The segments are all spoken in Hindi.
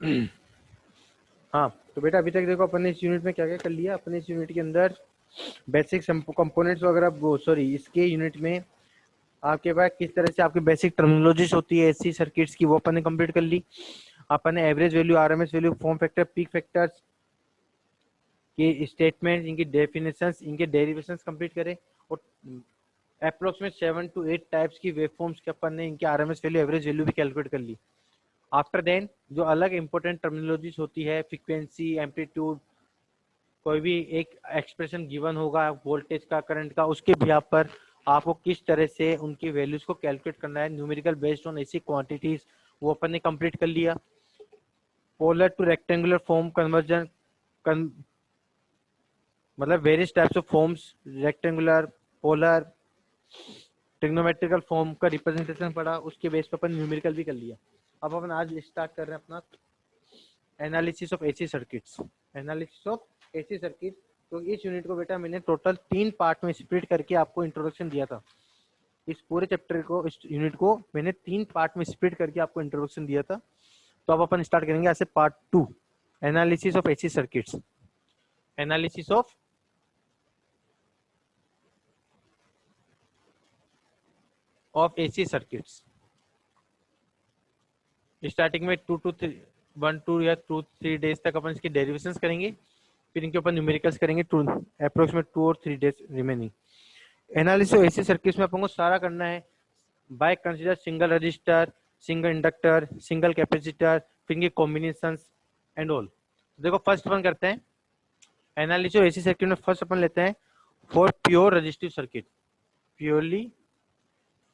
हाँ, तो बेटा अभी तक देखो अपन ने इस यूनिट में क्या क्या कर लिया। अपन ने इस यूनिट के अंदर बेसिक कंपोनेंट्स वगैरह, वो सॉरी, इसके यूनिट में आपके पास किस तरह से आपकी बेसिक टर्मिनोलॉजीज होती है एसी सर्किट्स की, वो अपन ने कंप्लीट कर ली। अपन ने average value, RMS value, form factor, peak factors के स्टेटमेंट, इनकी डेफिनेशंस, इनके डेरिवेशंस कंप्लीट करे। और अप्रोक्सीमेट 7 to 8 टाइप्स की वेव फॉर्म्स के अपन ने इनके आरएमएस वैल्यू, एवरेज वैल्यू भी कैलकुलेट कर ली। आफ्टर देन जो अलग इंपॉर्टेंट टर्मिनोलॉजीज होती है, फ्रीक्वेंसी, एम्पलीट्यूड, कोई भी एक एक्सप्रेशन गिवन होगा वोल्टेज का, करंट का, उसके बिहाफ पर आपको किस तरह से उनकी वैल्यूज को कैलकुलेट करना है न्यूमेरिकल बेस्ड ऑन ऐसी क्वांटिटीज, वो अपन ने कंप्लीट कर लिया। Polar to rectangular form conversion, मतलब various types of forms, rectangular, polar, trigonometrical form का रिप्रेजेंटेशन पढ़ा, उसके बेस पर अपन न्यूमेरिकल भी कर लिया। अब अपन आज स्टार्ट कर रहे हैं अपना analysis of AC circuits. Analysis of AC circuit. तो इस यूनिट को बेटा मैंने टोटल 3 पार्ट में स्प्लिट करके आपको इंट्रोडक्शन दिया था। इस पूरे चैप्टर को, इस यूनिट को मैंने 3 पार्ट में स्प्लिट करके आपको इंट्रोडक्शन दिया था। तो अब अपन स्टार्ट करेंगे ऐसे part 2, analysis of AC circuits. Analysis of AC circuits. Starting में 1 या 2-3 डेज तक अपन इसकी डेरिवेशंस करेंगे, फिर इनके ऊपर न्यूमेरिकल्स करेंगे, अप्रोक्सीमेट 2 और 3 days remaining. Analysis of AC circuits में अपन को सारा करना है by consider single resistor, single inductor, single capacitor, फिर इनके कॉम्बिनेशंस एंड ऑल। देखो फर्स्ट अपन करते हैं एनालिसिस ऑफ एसी सर्किट में। फर्स्ट अपन लेते हैं for pure resistive circuit, purely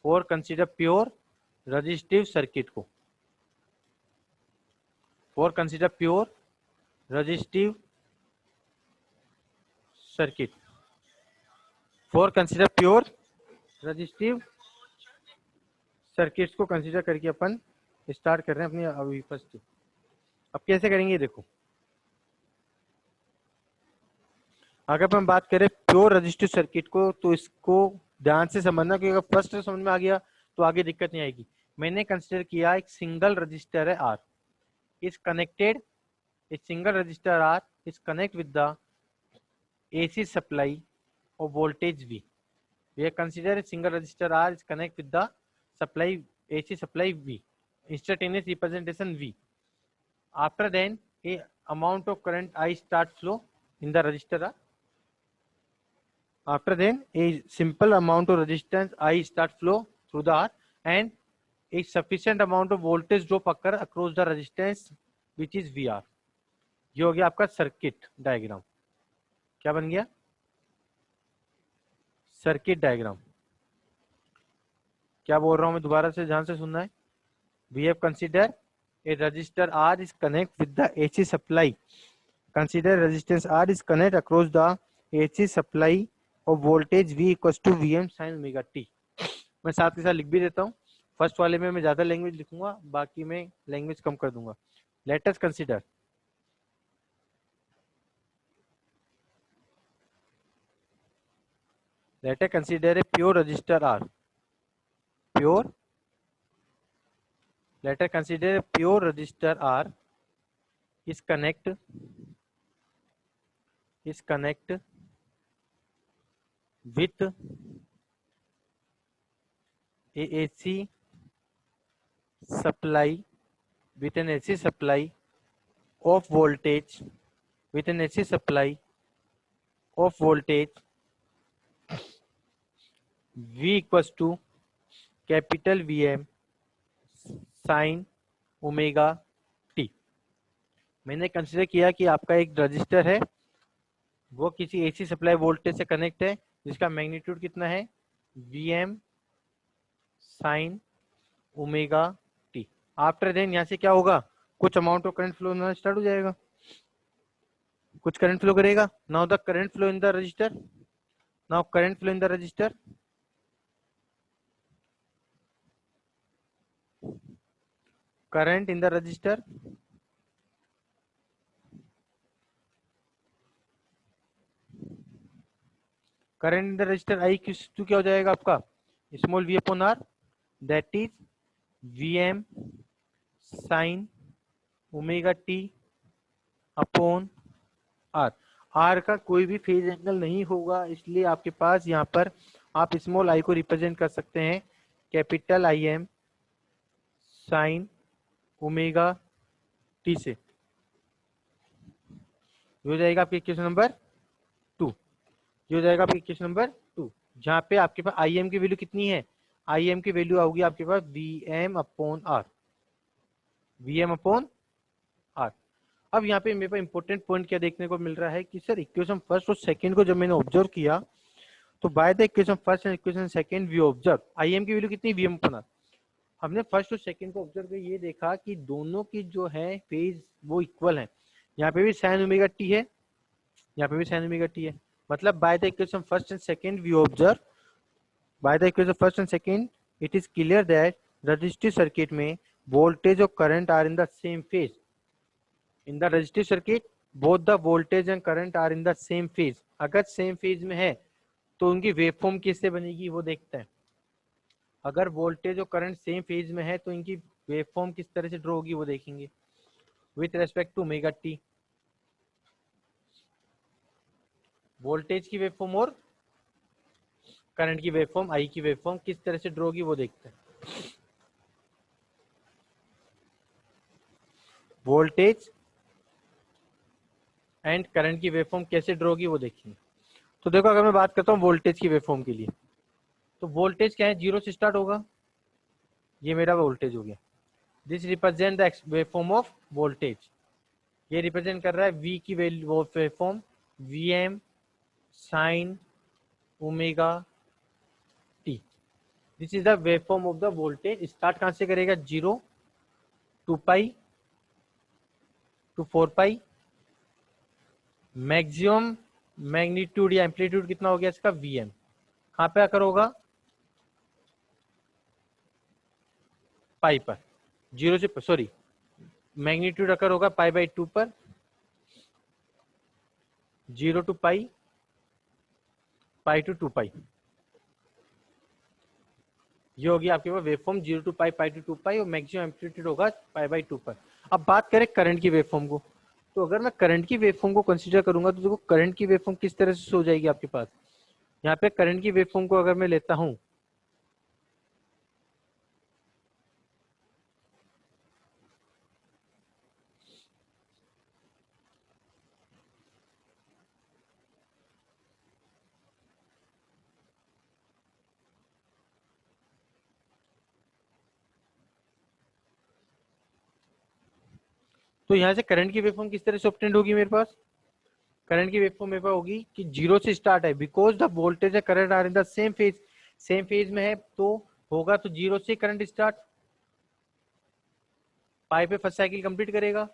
for consider pure resistive circuit को, for consider pure resistive circuit, for consider pure resistive circuits को कंसीडर करके अपन स्टार्ट कर रहे हैं अपनी अभी फर्स्ट। अब कैसे करेंगे देखो, अगर अपन बात करें प्योर रजिस्टिव सर्किट को तो इसको ध्यान से समझना, क्योंकि अगर फर्स्ट समझ में आ गया तो आगे दिक्कत नहीं आएगी। मैंने कंसीडर किया एक सिंगल रजिस्टर है R, is connected, a single register R is connect with the AC supply of voltage V. We consider a single resistor R is connect with the supply AC supply V, instantaneous representation V. After then, a amount of current I start flow in the resistor R. After then, a simple amount of resistance I start flow through the R, and a sufficient amount of voltage drop occur across the resistance which is VR. ये हो गया आपका सर्किट डायग्राम। क्या बन गया? Circuit diagram. क्या बोल रहा हूं मैं, दोबारा से ध्यान से सुनना है। We have consider a resistor R is connect with the AC supply, consider resistance R is connect across the AC supply और voltage V equal to VM sin omega t। मैं साथ के साथ लिख भी देता हूँ। फर्स्ट वाले में मैं ज्यादा लैंग्वेज लिखूंगा, बाकी में लैंग्वेज कम कर दूंगा। Late us consider, let us consider a pure resistor R. Pure, let us consider a pure resistor R is connect with a AC supply, with an AC supply of voltage, with an AC supply of voltage V equals to capital VM sin omega t। मैंने कंसीडर किया कि आपका एक रजिस्टर है, वो किसी AC सप्लाई वोल्टेज से कनेक्ट है, जिसका मैग्नीट्यूड कितना है, VM sin omega t। After then यहाँ से क्या होगा, कुछ अमाउंट ऑफ करंट फ्लो होना स्टार्ट हो जाएगा, कुछ करंट फ्लो करेगा। Now the current flow in the register, now current flow in the register, current in the register, current in the register I Q क्या हो जाएगा आपका, small v upon r, that is VM sin omega T upon R. R का कोई भी फेज एंगल नहीं होगा, इसलिए आपके पास यहाँ पर आप स्मॉल आई को रिप्रेजेंट कर सकते हैं capital I M sine omega T से। ये हो जाएगा आपके इक्वेशन नंबर 2। ये हो जाएगा आपके इक्वेशन नंबर 2, जहाँ पे आपके पास आई एम की वैल्यू कितनी है, आई एम की वैल्यू आओगी आपके पास V M upon R, V M upon R. अब यहाँ पे मेरे पास इंपॉर्टेंट पॉइंट क्या देखने को मिल रहा है कि सर इक्वेशन फर्स्ट और सेकंड को जब मैंने ऑब्जर्व किया तो by the equation first and equation second we observe I M की वैल्यू कितनी, वी एम अपॉन आर। हमने फर्स्ट और सेकंड को ऑब्जर्व कर ये देखा कि दोनों की जो है फेज वो इक्वल है। यहाँ पे भी साइन ओमेगा टी है, यहाँ पे भी साइन ओमेगा टी है। मतलब by the equation first and second we observe, by the equation first and second it is clear that resistive circuit में वोल्टेज और current are in the same phase. In the resistive circuit both the voltage and current are in the same phase. अगर सेम फेज में है तो उनकी वेवफॉर्म किससे बनेगी वो देखते हैं। अगर वोल्टेज और करंट सेम फेज में है तो इनकी वेवफॉर्म किस तरह से ड्रॉ होगी वो देखेंगे with respect to omega T. Voltage की वेवफॉर्म और करंट की वेवफॉर्म, आई की वेवफॉर्म किस तरह से ड्रॉ होगी वो देखते हैं। वोल्टेज एंड करंट की वेवफॉर्म कैसे ड्रॉ होगी वो देखेंगे। तो देखो अगर मैं बात करता हूँ वोल्टेज की वेवफॉर्म के लिए, तो वोल्टेज क्या है, जीरो से स्टार्ट होगा, ये मेरा वोल्टेज हो गया। This represent the waveform of voltage. ये रिप्रेजेंट कर रहा है वी की value waveform V M sine omega T. This is the waveform of the voltage. Start कहां से करेगा, zero to pi to 4 pi. Maximum magnitude या एम्पलीट्यूड कितना हो गया इसका, वी एम। कहां पे आकर होगा, पाई पर, जीरो से सॉरी मैग्नीट्यूड आकर होगा पाई बाई 2 पर, zero to pi, pi to 2 pi. ये होगी आपके पास waveform zero to pi, pi to 2 pi, और मैक्सिमम एम्पलीट्यूड होगा पाई बाई 2 पर। अब बात करें करंट की वेवफॉर्म को, तो अगर मैं करंट की वेवफॉर्म को कंसीडर करूंगा तो देखो करंट की वेवफॉर्म किस तरह से हो जाएगी आपके पास। यहाँ पे करंट की वेवफॉर्म को अगर मैं लेता हूं, तो यहाँ से करंट की वेवफॉर्म किस तरह से ऑब्टेंड होगी मेरे पास। करंट की वेवफॉर्म मेरे पास होगी कि जीरो से स्टार्ट है, because the voltage and current are in the same phase. Same phase में है तो होगा तो जीरो से करंट स्टार्ट, पाई पे फर्स्ट साइकिल कंप्लीट करेगा,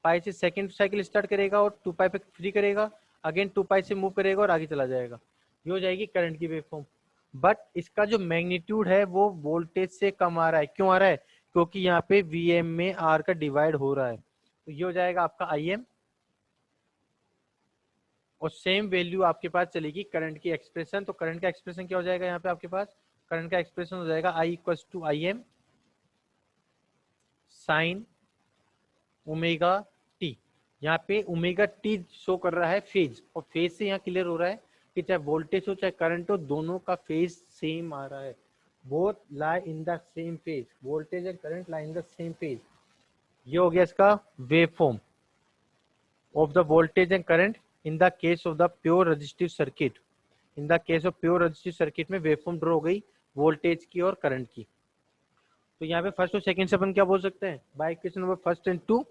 पाई से सेकंड साइकिल स्टार्ट करेगा और 2 पाई पे फ्री करेगा, अगेन 2 पाई से मूव करेगा और आगे चला जाएगा। ये हो जाएगी करंट की वेवफॉर्म। बट इसका जो मैग्नीट्यूड है वो वोल्टेज से कम आ रहा है। क्यों आ रहा है, क्योंकि यहाँ पे वीएम में आर का डिवाइड हो रहा है। तो ये हो जाएगा आपका आई एम, और सेम वैल्यू आपके पास चलेगी करंट की एक्सप्रेशन। तो करंट का एक्सप्रेशन क्या हो जाएगा यहाँ पे आपके पास, करंट का एक्सप्रेशन हो जाएगा I equal to I M sine omega T. यहाँ पे ओमेगा टी शो कर रहा है फेज, और फेज से यहाँ क्लियर हो रहा है कि चाहे वोल्टेज हो चाहे करंट हो दोनों का फेज सेम आ रहा है। Both lie in the same phase, voltage and current lie in the same phase. ये हो गया इसका wave form of the voltage and current in the case of the pure resistive circuit. In the case of pure resistive circuit में वेव फॉर्म ड्रॉ हो गई वोल्टेज की और करंट की। तो यहाँ पे फर्स्ट और सेकंड से अपन क्या बोल सकते हैं, by equation number first and two,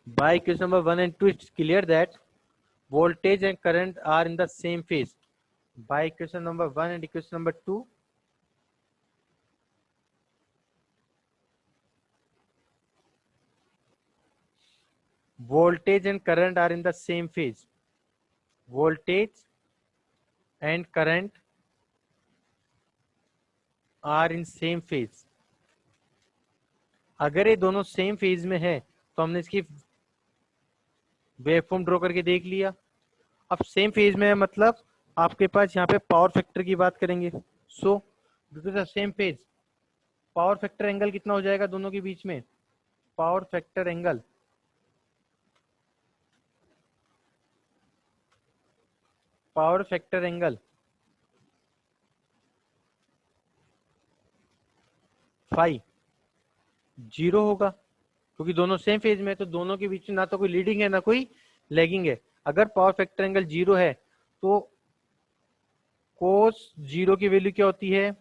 by equation number 1 and 2 it's clear that voltage and current are in the same phase. By equation number 1 and equation number 2 voltage and current are in the same phase. Voltage and current are in same phase. अगर ये दोनों सेम फेज में है तो हमने इसकी वेवफॉर्म ड्रॉ करके देख लिया। अब सेम फेज में है मतलब आपके पास यहाँ पे पावर फैक्टर की बात करेंगे। So due to the same phase power factor angle कितना हो जाएगा दोनों के बीच में? Power factor angle, power factor angle 5 0 होगा, क्योंकि दोनों सेम फेज में है, तो दोनों के बीच में ना तो कोई लीडिंग है ना कोई लैगिंग है। अगर पावर फैक्टर एंगल 0 है तो कोस 0 की वैल्यू क्या होती है?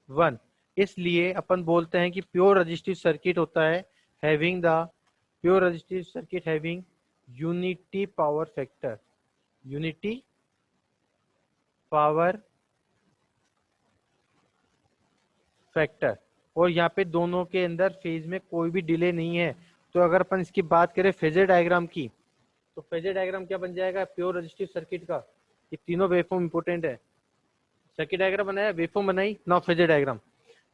1। इसलिए अपन बोलते हैं कि प्योर रेजिस्टिव सर्किट होता है having the pure resistive circuit having unity power factor, unity power factor. और यहाँ पे दोनों के अंदर फेज में कोई भी डिले नहीं है। तो अगर अपन इसकी बात करें फेजर डायग्राम की, तो फेजर डायग्राम क्या बन जाएगा प्योर रेजिस्टिव सर्किट का? ये तीनों वेवफॉर्म इंपोर्टेंट है। सर्किट डायग्राम बनाया, वेवफॉर्म बनाई, now phasor diagram.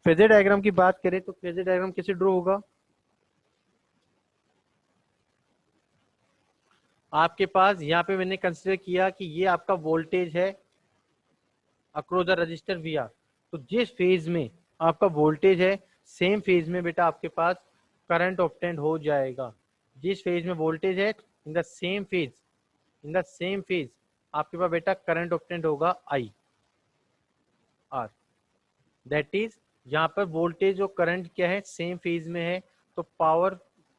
Phasor diagram की बात करें तो फेजर डायग्राम कैसे ड्रॉ होगा? आपके पास यहाँ पे मैंने कंसिडर किया कि ये आपका वोल्टेज है across the register V R. तो जिस फेज में आपका वोल्टेज है सेम फेज में बेटा आपके पास करंट ऑब्टेंड हो जाएगा। जिस फेज में वोल्टेज है इन the same phase, in the same phase आपके पास बेटा करंट ऑब्टेंड होगा आई आर। दैट इज यहाँ पर वोल्टेज और करंट क्या है सेम फेज में है, तो पावर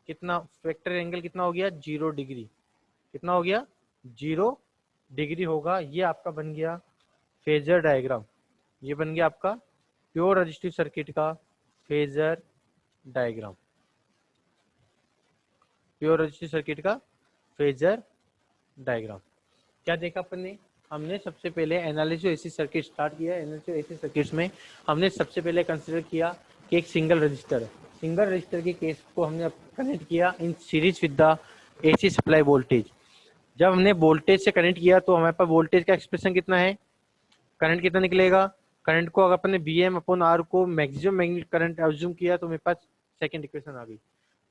कितना फैक्टर एंगल कितना हो गया 0 डिग्री। कितना हो गया 0 डिग्री होगा। ये आपका बन गया फेजर डायग्राम, ये बन गया आपका प्योर रेजिस्टिव सर्किट का phasor diagram, pure resistive circuit का फेजर डायग्राम। क्या देखा अपन ने? हमने सबसे पहले एनालिसिस एसी सर्किट स्टार्ट किया। एनालिसिस एसी सर्किट्स में हमने सबसे पहले कंसीडर किया कि एक सिंगल रजिस्टर है। सिंगल रजिस्टर के केस को हमने कनेक्ट किया in series with the AC supply voltage. जब हमने वोल्टेज से कनेक्ट किया तो हमारे पास वोल्टेज का एक्सप्रेशन कितना है, करंट कितना निकलेगा? करंट को अगर अपन ने बी एम अपॉन आर को मैक्सिमम मैग्नेटिक करंट एज्यूम किया तो मेरे पास सेकंड इक्वेशन आ गई।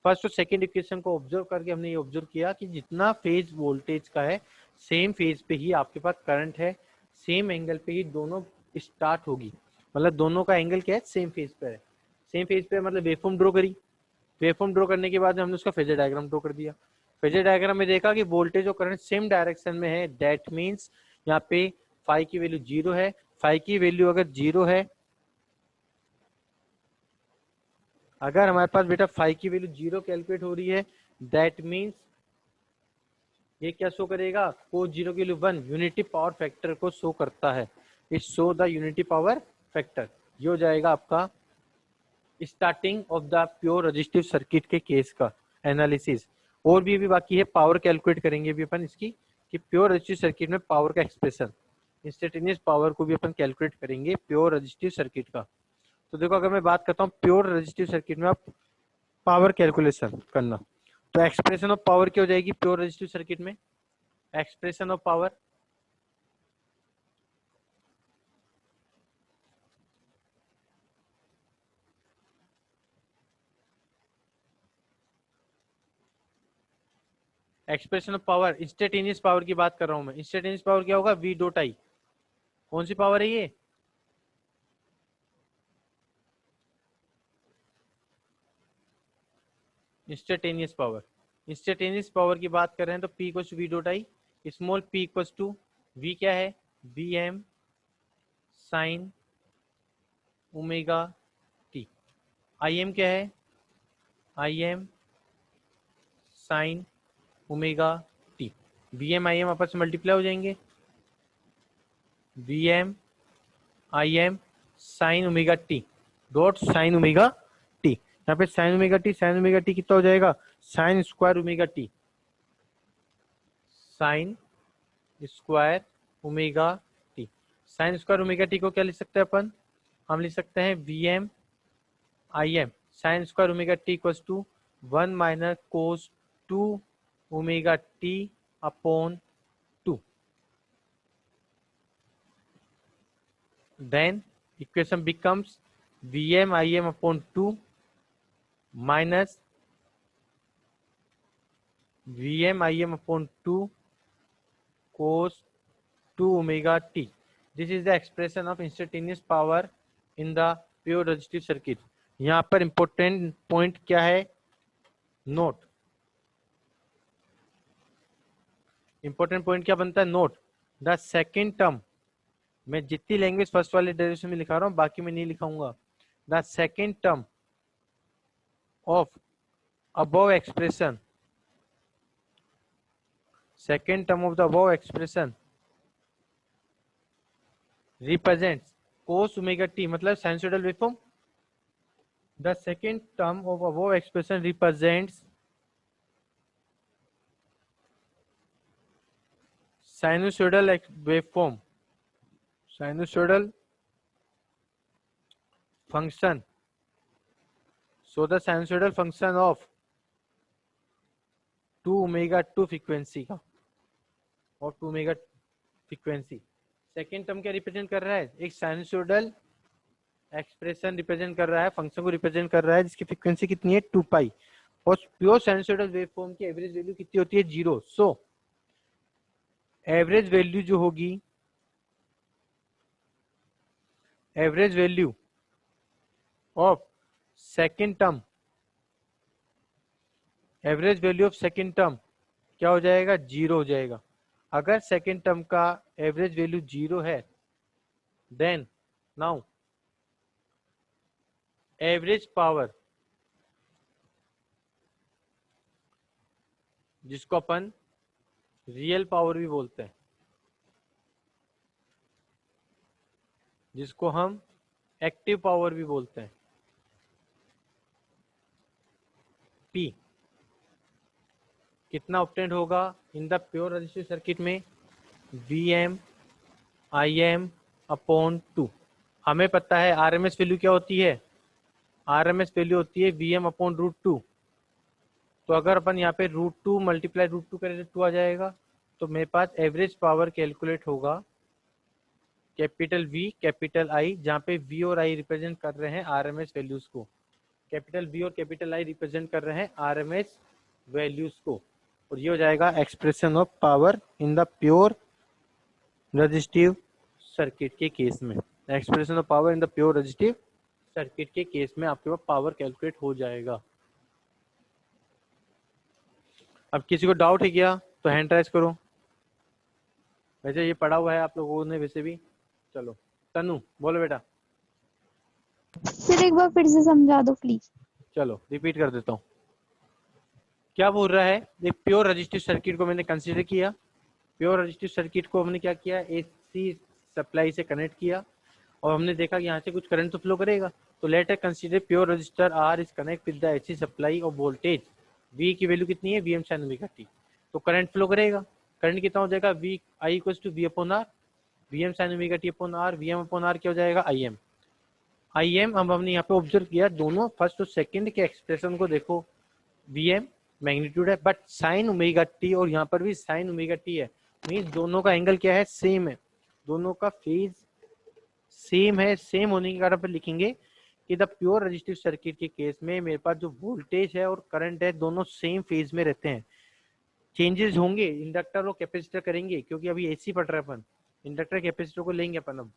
फर्स्ट और सेकंड इक्वेशन को ऑब्जर्व करके हमने ये ऑब्जर्व किया कि जितना फेज वोल्टेज का है सेम फेज पे ही आपके पास करंट है, सेम एंगल पे ही दोनों स्टार्ट होगी। मतलब दोनों का एंगल क्या है सेम फेज पे है। सेम फेज पे मतलब वेवफॉर्म ड्रॉ करी, वेवफॉर्म ड्रॉ करने के बाद हमने उसका फेजर डायग्राम ड्रॉ कर दिया। फेजर डायग्राम में देखा कि वोल्टेज और करंट सेम डायरेक्शन में है, दैट मीन्स यहाँ पे फाई की वैल्यू 0 है। फाई की वैल्यू अगर 0 है, अगर हमारे पास बेटा फाई की वैल्यू 0 कैलकुलेट हो रही है, दैट मीन्स ये क्या शो करेगा? कोस 0 की वैल्यू 1 यूनिटी पावर फैक्टर को शो करता है। It show the unity power factor. ये हो जाएगा आपका starting of the pure resistive circuit के केस का एनालिसिस। और भी बाकी है, पावर कैलकुलेट करेंगे भी अपन इसकी कि प्योर रेजिस्टिव सर्किट में पावर का एक्सप्रेशन, इंस्टेंटेनियस पावर को भी अपन कैलकुलेट करेंगे प्योर रेजिस्टिव सर्किट का। तो देखो अगर मैं बात करता हूँ प्योर रेजिस्टिव सर्किट में आप पावर कैलकुलेशन करना, तो एक्सप्रेशन ऑफ पावर क्या हो जाएगी प्योर रेजिस्टिव सर्किट में? Expression of power expression of power instantaneous power की बात कर रहा हूं मैं। इंस्टेंटेनियस पावर क्या होगा? वी डॉट आई। कौन सी पावर है ये? Instantaneous power. इंस्टेंटेनियस पावर की बात कर रहे हैं तो P equals to V dot I, small p equals to V क्या है? V M sine omega T. I M क्या है? I M sine omega T. V M I M आपस में मल्टीप्लाई हो जाएंगे। V M I M sine omega T dot sine omega T. यहाँ पे sine omega T, sine omega T कितना हो जाएगा? Sine square omega T, sine square omega T. Sine square omega T को क्या लिख सकते हैं अपन? हम लिख सकते हैं V M I M sine square omega T equals to 1 minus cos 2 omega T upon 2। Then equation becomes Vm Im upon 2 minus Vm Im upon 2 cos 2 omega t. This is the expression of instantaneous power in the pure resistive circuit. यहाँ पर इंपॉर्टेंट पॉइंट क्या है, नोट, इंपॉर्टेंट पॉइंट क्या बनता है, नोट द सेकेंड टर्म। मैं जितनी लैंग्वेज फर्स्ट वाले डेरिवेशन में लिखा रहा हूँ बाकी में नहीं लिखाऊंगा। The second term of above expression, second term of the above expression represents cos omega t, मतलब sinusoidal waveform। The second term of above expression represents sinusoidal waveform, sinusoidal function। So the sinusoidal function of 2 omega 2 frequency का और 2 ओमेगा फ्रीक्वेंसी। सेकेंड टर्म क्या रिप्रेजेंट कर रहा है, एक साइनसोइडल एक्सप्रेशन रिप्रेजेंट कर रहा है, फंक्शन को रिप्रेजेंट कर रहा है जिसकी फ्रीक्वेंसी कितनी है 2 पाई, और प्योर साइनसोइडल वेवफॉर्म की एवरेज वैल्यू कितनी होती है 0। सो एवरेज वैल्यू जो होगी, average value of second term, average value of second term क्या हो जाएगा, 0 हो जाएगा। अगर सेकेंड टर्म का एवरेज वैल्यू 0 है, देन नाउ एवरेज पावर, जिसको अपन रियल पावर भी बोलते हैं, जिसको हम एक्टिव पावर भी बोलते हैं, P कितना ऑब्टेंड होगा in the pure resistive circuit में, Vm Im अपॉन 2। हमें पता है आरएमएस वैल्यू क्या होती है, आरएमएस वैल्यू होती है Vm अपॉन √2। तो अगर अपन यहाँ पे √2 मल्टीप्लाई √2 करें तो 2 आ जाएगा। तो मेरे पास एवरेज पावर कैलकुलेट होगा कैपिटल V कैपिटल I, जहाँ पे V और I रिप्रेजेंट कर रहे हैं आरएमएस वैल्यूज को, कैपिटल V और कैपिटल I रिप्रेजेंट कर रहे हैं आरएमएस वैल्यूज को, और ये हो जाएगा expression of power in the pure resistive circuit के केस में। Expression of power in the pure resistive circuit के केस में आपके पास पावर कैलकुलेट हो जाएगा। अब किसी को डाउट है क्या तो हैंड राइज करो, वैसे ये पढ़ा हुआ है आप लोगों ने वैसे भी। चलो तनु बोलो बेटा। फिर एक बार फिर से समझा दो प्लीज। चलो रिपीट कर देता हूँ, क्या बोल रहा है, एक प्योर रेजिस्टिव सर्किट को मैंने कंसीडर किया, प्योर रेजिस्टिव सर्किट को हमने क्या किया, एसी सप्लाई से कनेक्ट किया और हमने देखा कि यहाँ से कुछ करंट तो फ्लो करेगा। तो let us consider pure register R is connect with the AC supply और वोल्टेज वी की वैल्यू कितनी है, Vm sin ओमेगा टी। तो करंट फ्लो करेगा, करंट कितना हो जाएगा, V I equal to V upon R, Vm sin omega T upon R, Vm upon R क्या हो जाएगा Im। अब हमने यहाँ पे ऑब्जर्व किया दोनों फर्स्ट और सेकंड के एक्सप्रेशन को देखो, Vm मैग्नीट्यूड है बट साइन ओमेगा टी और यहाँ पर भी साइन ओमेगा टी है, मीन्स दोनों का एंगल क्या है, सेम है, दोनों का फेज सेम है। सेम होने के कारण पर लिखेंगे कि द प्योर रेजिस्टिव सर्किट के केस में मेरे पास जो वोल्टेज है और करंट है दोनों सेम फेज में रहते हैं। चेंजेस होंगे इंडक्टर और कैपेसिटर करेंगे क्योंकि अभी एसी पढ़ रहे हैं अपन, इंडक्टर कैपेसिटर को लेंगे अपन। अब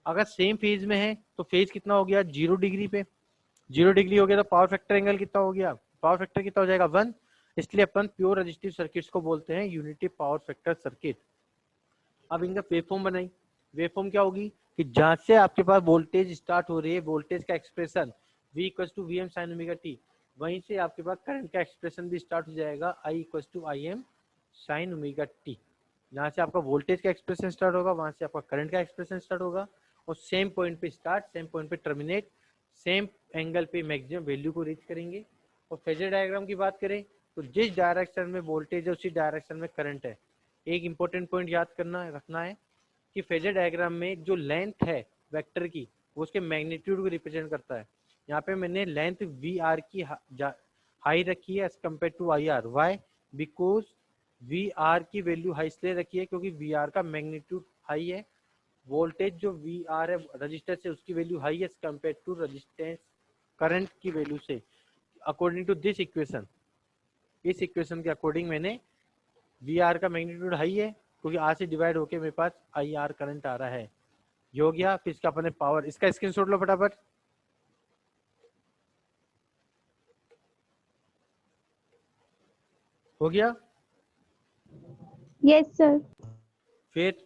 अगर सेम फेज में है तो फेज कितना हो गया 0 डिग्री पे, 0 डिग्री हो गया तो पावर फैक्टर एंगल कितना हो गया, पावर फैक्टर कितना हो जाएगा 1। इसलिए अपन प्योर रेजिस्टिव सर्किट्स को बोलते हैं यूनिटी पावर फैक्टर सर्किट। अब इनका वेवफॉर्म बनाई, वेवफॉर्म क्या होगी कि जहां से आपके पास वोल्टेज स्टार्ट हो रही है, वोल्टेज का expression V equal to Vm sin omega T, वहीं से आपके पास करंट का एक्सप्रेशन भी स्टार्ट हो जाएगा I equal to Im sin omega T. जहां से आपका वोल्टेज का एक्सप्रेशन स्टार्ट होगा वहां से आपका करंट का एक्सप्रेशन स्टार्ट होगा, और सेम पॉइंट पे स्टार्ट, सेम पॉइंट पे टर्मिनेट, सेम एंगल पे मैक्सिमम वैल्यू को रीच करेंगे। और फेजर डायग्राम की बात करें तो जिस डायरेक्शन में वोल्टेज है उसी डायरेक्शन में करंट है। एक इंपॉर्टेंट पॉइंट याद करना रखना है कि फेजर डायग्राम में जो लेंथ है वेक्टर की वो उसके मैग्नीट्यूड को रिप्रेजेंट करता है। यहाँ पे मैंने लेंथ वी आर की हाई रखी है as compare to I R, Y, because V R की वैल्यू हाई इसलिए रखी है क्योंकि वी आर का मैग्नीट्यूड हाई है, वोल्टेज जो वी आर है रजिस्टर से उसकी वैल्यू हाई है कंपेयर टू रजिस्टेंस करंट की वैल्यू से। अकॉर्डिंग टू दिस इक्वेशन, इस इक्वेशन के अकॉर्डिंग मैंने वी आर का मैग्नीट्यूड हाई है क्योंकि आर से डिवाइड होके मेरे पास आई आर करंट आ रहा है। ये हो गया। फिर इसका अपने पावर, इसका स्क्रीनशॉट लो फटाफट। हो गया। Yes sir. फिर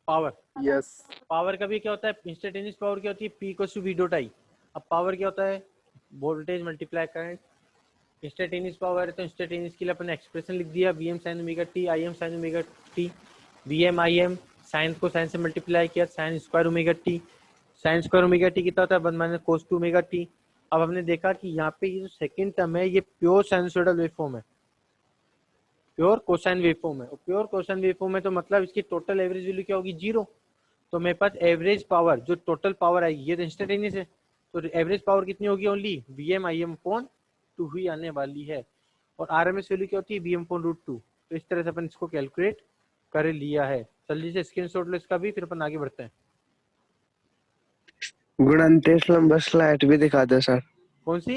पावर, यस पावर का भी क्या होता है, इंस्टेंटेनियस पावर क्या होती है, P equals to V dot I। अब पावर क्या होता है, voltage multiply current. Instantaneous power है तो इंस्टेंटेनियस के लिए अपन एक्सप्रेशन लिख दिया, Vm sin omega t, Im sin omega t। Vm Im sine को साइन से मल्टीप्लाई किया, sine square omega t। Sine square omega t कितना होता है, 1 minus cos two omega t। अब हमने देखा कि यहाँ पे ये जो सेकंड टर्म है ये प्योर साइनसोइडल वेवफॉर्म है, प्योर कोसाइन वेवफॉर्म है। और प्योर कोसाइन वेवफॉर्म है तो मतलब इसकी टोटल एवरेज वैल्यू क्या होगी, 0। तो मेरे पास एवरेज पावर, जो टोटल पावर आएगी, ये तो इंस्टेंटेनियस है, तो एवरेज पावर कितनी होगी, ओनली Vm Im अपॉन 2 ही आने वाली है। और RMS वैल्यू क्या होती है, Vm अपॉन √2। तो इस तरह से अपन इसको कैलकुलेट कर लिया है। जल्दी से स्क्रीनशॉट लो इसका भी, फिर अपन आगे बढ़ते हैं। गुणनतेश नंबर स्लाइड भी दिखा दो सर। कौन सी,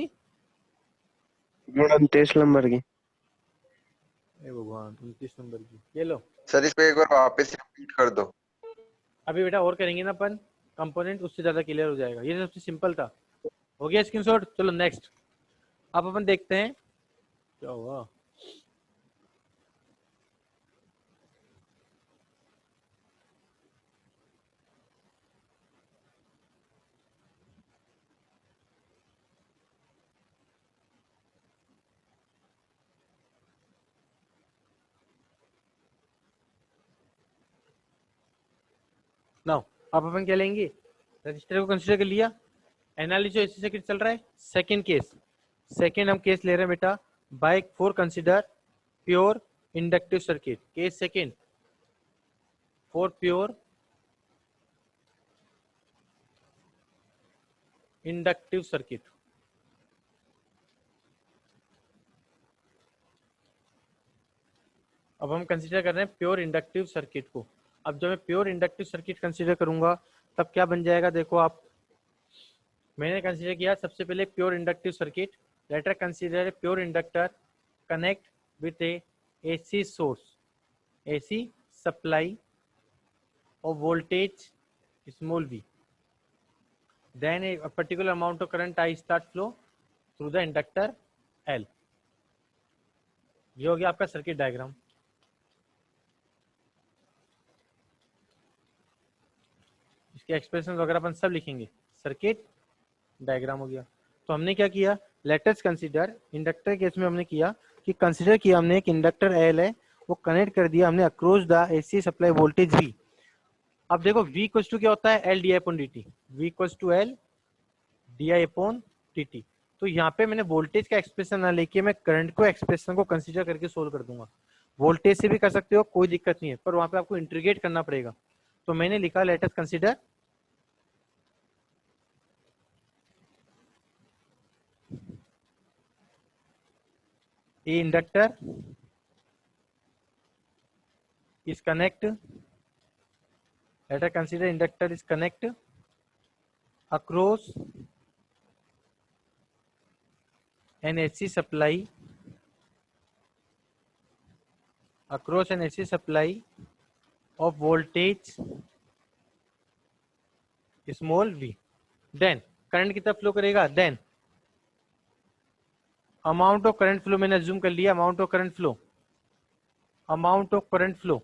गुणनतेश नंबर की। ए भगवान, 29 नंबर की, ये लो। सर इसको एक बार वापस रिपीट कर दो। अभी बेटा और करेंगे ना अपन कंपोनेंट, उससे ज्यादा क्लियर हो जाएगा। ये सबसे सिंपल था। हो गया स्क्रीनशॉट, चलो नेक्स्ट। अब अपन देखते हैं क्या हुआ। नाउ अब अपन क्या लेंगे, रजिस्टर को कंसीडर कर लिया, एनालिसिस एसी सर्किट चल रहा है। सेकंड केस, सेकंड हम केस ले रहे हैं बेटा, by for consider pure inductive circuit. Case second for pure inductive circuit. अब हम कंसीडर कर रहे हैं प्योर इंडक्टिव सर्किट को। अब जब मैं प्योर इंडक्टिव सर्किट कंसीडर करूंगा तब क्या बन जाएगा, देखो आप, मैंने कंसीडर किया सबसे पहले pure inductive circuit. Later consider pure inductor connect with a AC source, AC supply of voltage small v, then a particular amount of current I start flow through the inductor L। ये हो गया आपका सर्किट डायग्राम। इसके एक्सप्रेशन वगैरह अपन सब लिखेंगे, सर्किट डायग्राम हो गया। तो हमने क्या किया, लेटस कंसीडर, इंडक्टर केस में हमने किया कि कंसीडर किया हमने एक इंडक्टर L है, वो कनेक्ट कर दिया हमने across the AC supply voltage V। अब देखो V इक्वल्स टू क्या होता है, L di upon dt, V equals to L di upon dt। तो यहाँ पे मैंने वोल्टेज का एक्सप्रेशन ना लेके मैं करंट को एक्सप्रेशन को कंसीडर करके सोल्व कर दूंगा। वोल्टेज से भी कर सकते हो, कोई दिक्कत नहीं है, पर वहां पे आपको इंटीग्रेट करना पड़ेगा। तो मैंने लिखा late us consider a inductor is connect, let us consider inductor is connect across an AC supply, across an AC supply of voltage small v। then current कितना फ्लो करेगा, then amount of current flow, मैंने अज्यूम कर लिया amount of current flow, amount of current flow,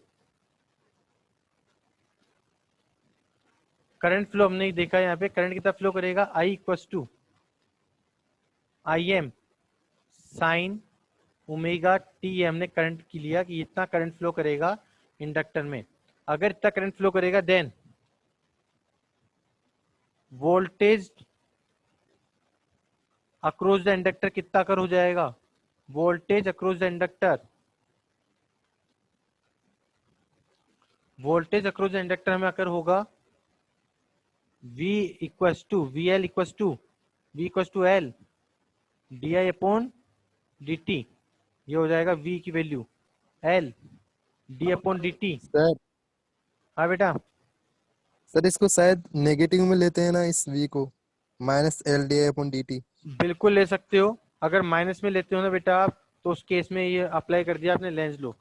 current flow हमने देखा यहाँ पे, करंट कितना फ्लो करेगा, I equals to Im sine omega T. हमने करंट की लिया कि इतना करंट फ्लो करेगा इंडक्टर में। अगर इतना करंट फ्लो करेगा then voltage across the inductor कितना कर हो जाएगा, voltage across the inductor, voltage across the inductor में अगर होगा V equals to VL equals to V equals to L di upon dt। ये हो जाएगा V की value L d upon dt। Sir हाँ बेटा, सर इसको शायद नेगेटिव में लेते हैं ना, इस v को, minus L D upon D T. बिल्कुल ले सकते हो। अगर माइनस में लेते हो ना बेटा आप, तो उस केस में ये अप्लाई कर दिया आपने लेंस लो,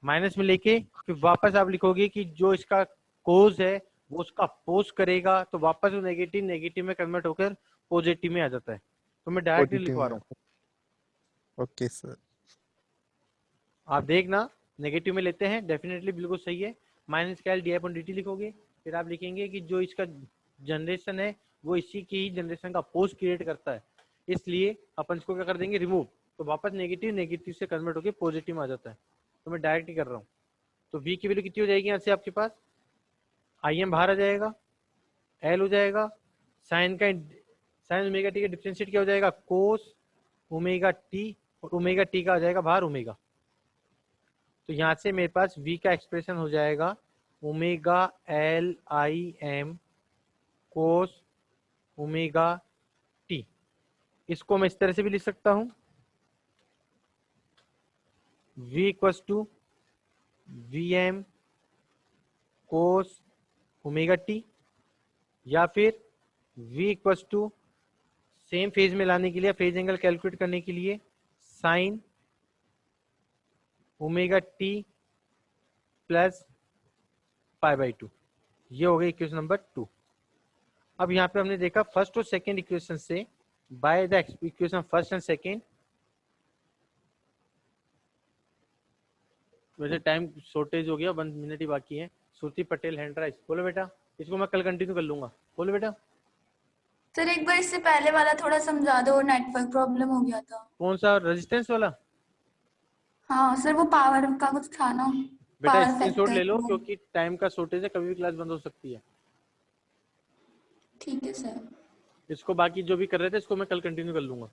माइनस में लेके फिर वापस आप लिखोगे कि जो इसका कोज है वो उसका अपोज करेगा तो वापस वो नेगेटिव नेगेटिव में कन्वर्ट होकर पॉजिटिव में आ जाता है। तो मैं डायरेक्टली पॉजिटिव लिखवा में। रहा हूँ, ओके सर। आप देखना नेगेटिव में लेते हैं, डेफिनेटली बिल्कुल सही है। माइनस का L D upon D T लिखोगे, फिर आप लिखेंगे कि जो इसका जनरेशन है वो इसी की ही जनरेशन का अपोज क्रिएट करता है, इसलिए अपन इसको क्या कर देंगे, रिमूव। तो वापस नेगेटिव नेगेटिव से कन्वर्ट होकर पॉजिटिव में आ जाता है। तो मैं डायरेक्ट ही कर रहा हूँ। तो v की वैल्यू कितनी हो जाएगी यहाँ से आपके पास, आई एम बाहर आ जाएगा, एल हो जाएगा, साइन ओमेगा टी का डिफरेंशिएट क्या हो जाएगा, कोस ओमेगा टी, और ओमेगा टी का आ जाएगा बाहर ओमेगा। तो यहाँ से मेरे पास v का एक्सप्रेशन हो जाएगा omega L I am cos omega T. इसको मैं इस तरह से भी लिख सकता हूँ, v equals to V M cos omega T, या फिर v equals to same phase में लाने के लिए, फेज एंगल कैलकुलेट करने के लिए sign omega T plus pi by 2। ये हो गई इक्वेशन नंबर 2। अब यहाँ पे हमने देखा फर्स्ट और सेकंड इक्वेशन से bye the equation first and second. वैसे टाइम शॉर्टेज हो गया, 1 मिनट ही बाकी है। श्रुति पटेल हैंड राइज, बोलो बेटा, इसको मैं कल कंटिन्यू कर लूंगा, बोलो बेटा। सर एक बार इससे पहले वाला थोड़ा समझा दो, नेटवर्क प्रॉब्लम हो गया था। कौन सा, रेजिस्टेंस वाला? हाँ सर, वो पावर का कुछ था ना, बेटा पावर स्क्रीनशॉट ले लो, फैक्टर। क्योंकि टाइम का शॉर्टेज है, कभी भी क्लास बंद हो सकती है। ठीक है सर। इसको बाकी जो भी कर रहे थे इसको मैं कल कंटिन्यू कर लूंगा।